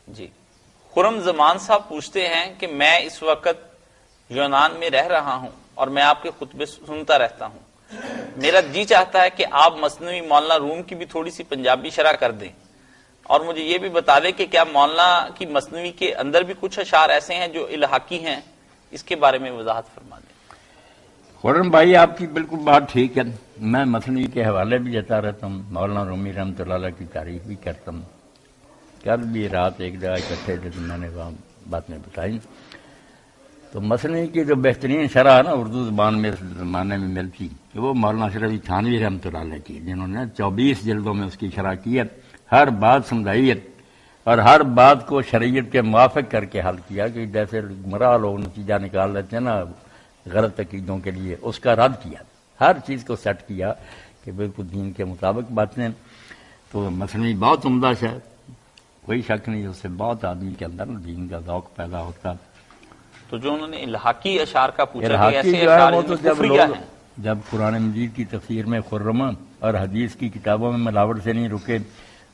جی خرم زمان صاحب پوچھتے ہیں کہ میں اس وقت یونان میں رہ رہا ہوں اور میں آپ کے خطبے سنتا رہتا ہوں، میرا جی چاہتا ہے کہ آپ مثنوی مولانا روم کی بھی تھوڑی سی پنجابی شرح کر دیں، اور مجھے یہ بھی بتا دیں کہ کیا مولانا کی مثنوی کے اندر بھی کچھ اشعار ایسے ہیں جو الحاقی ہیں، اس کے بارے میں وضاحت فرما دیں۔ خرم بھائی آپ کی بالکل بات ٹھیک ہے، میں مثنوی کے حوالے بھی دیتا رہتا ہوں، مولانا رومی رحمۃ اللہ علیہ کی تعریف بھی کرتا ہوں۔ کل بھی رات ایک جگہ اکٹھے تھے تو میں نے وہاں باتیں بتائی، تو مثنوی کی جو بہترین شرح ہے نا اردو زبان میں اس زمانے میں ملتی، وہ مولانا اشرف علی تھانوی رحمۃ اللہ علیہ کی، جنہوں نے 24 جلدوں میں اس کی شرح کی ہے، ہر بات سمجھائی ہے اور ہر بات کو شریعت کے موافق کر کے حل کیا، کہ جیسے گمراہ لوگ نتیجہ نکال لیتے ہیں نا غلط عقیدوں کے لیے، اس کا رد کیا، ہر چیز کو سیٹ کیا کہ بالکل دین کے مطابق باتیں۔ تو مثنوی بہت عمدہ ہے، کوئی شک نہیں، اس سے بہت آدمی کے اندر دین کا ذوق پیدا ہوتا۔ تو جو انہوں نے الحاقی اشعار کا پوچھا کہ الحاقی ایسے جو ہے اشعار وہ جن تو میں جب کفریہ لوگ ہیں، جب قرآن مجید کی تفسیر میں خرما اور حدیث کی کتابوں میں ملاوٹ سے نہیں رکے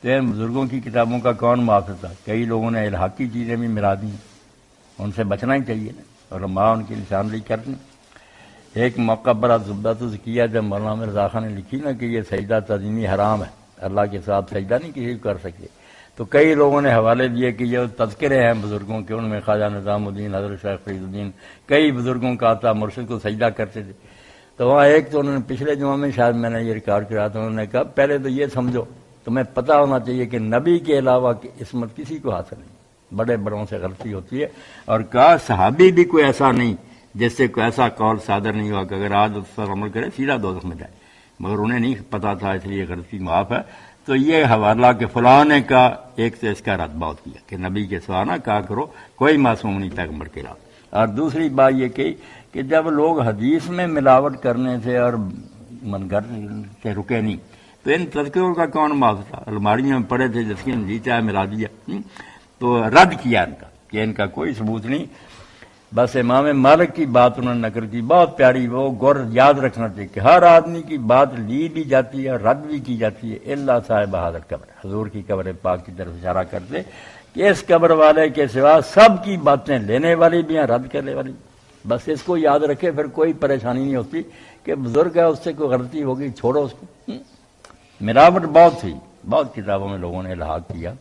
تو ان بزرگوں کی کتابوں کا کون معافظ تھا؟ کئی لوگوں نے الحاقی چیزیں بھی ملا دی، ان سے بچنا ہی چاہیے نا، علماء ان کی نشاندہی کرنی۔ ایک موقع پر زبدۃ الزکیہ جب مولانا مرزا خان نے لکھی نا کہ یہ سجدہ تعظیمی حرام ہے، اللہ کے ساتھ سجدہ نہیں کسی کو کر سکتے، تو کئی لوگوں نے حوالے دیے کہ یہ تذکرے ہیں بزرگوں کے، ان میں خواجہ نظام الدین، حضرت شیخ فرید الدین، کئی بزرگوں کا آتا مرشد کو سجدہ کرتے تھے۔ تو وہاں ایک تو انہوں نے پچھلے جمعہ میں شاید میں نے یہ ریکارڈ کرایا تھا، انہوں نے کہا پہلے تو یہ سمجھو، تمہیں پتہ ہونا چاہیے کہ نبی کے علاوہ عصمت کسی کو حاصل نہیں، بڑے بڑوں سے غلطی ہوتی ہے، اور کہا صحابی بھی کوئی ایسا نہیں جس سے کوئی ایسا قول صادر نہیں ہوا کہ اگر آج اس پر عمل کرے سیدھا دوزخ میں جائے، مگر انہیں نہیں پتا تھا، اس لیے غلطی معاف ہے۔ تو یہ حوالہ کہ فلاں نے کہا، ایک تو اس کا رد بہت کیا کہ نبی کے سوا نہ کہا کرو، کوئی معصوم نہیں پیغمبر کے علاوہ۔ اور دوسری بات یہ کہی کہ جب لوگ حدیث میں ملاوٹ کرنے سے اور منگر سے رکے نہیں تو ان تذکروں کا کون معاف تھا؟ الماریوں میں پڑے تھے، جس کی جی چاہے ملا دیا، تو رد کیا ان کا کہ ان کا کوئی ثبوت نہیں۔ بس امام مالک کی بات انہوں نے نقل کی، بہت پیاری، وہ غور یاد رکھنا چاہیے کہ ہر آدمی کی بات لی بھی جاتی ہے، رد بھی کی جاتی ہے، الا صاحب حاضر قبر، حضور کی قبر پاک کی طرف اشارہ کرتے کہ اس قبر والے کے سوا سب کی باتیں لینے والی بھی ہیں، رد کرنے والی بھی۔ بس اس کو یاد رکھے، پھر کوئی پریشانی نہیں ہوتی کہ بزرگ ہے اس سے کوئی غلطی ہوگی چھوڑو اس کو۔ ملاوٹ بہت تھی، بہت کتابوں میں لوگوں نے الحاق کیا۔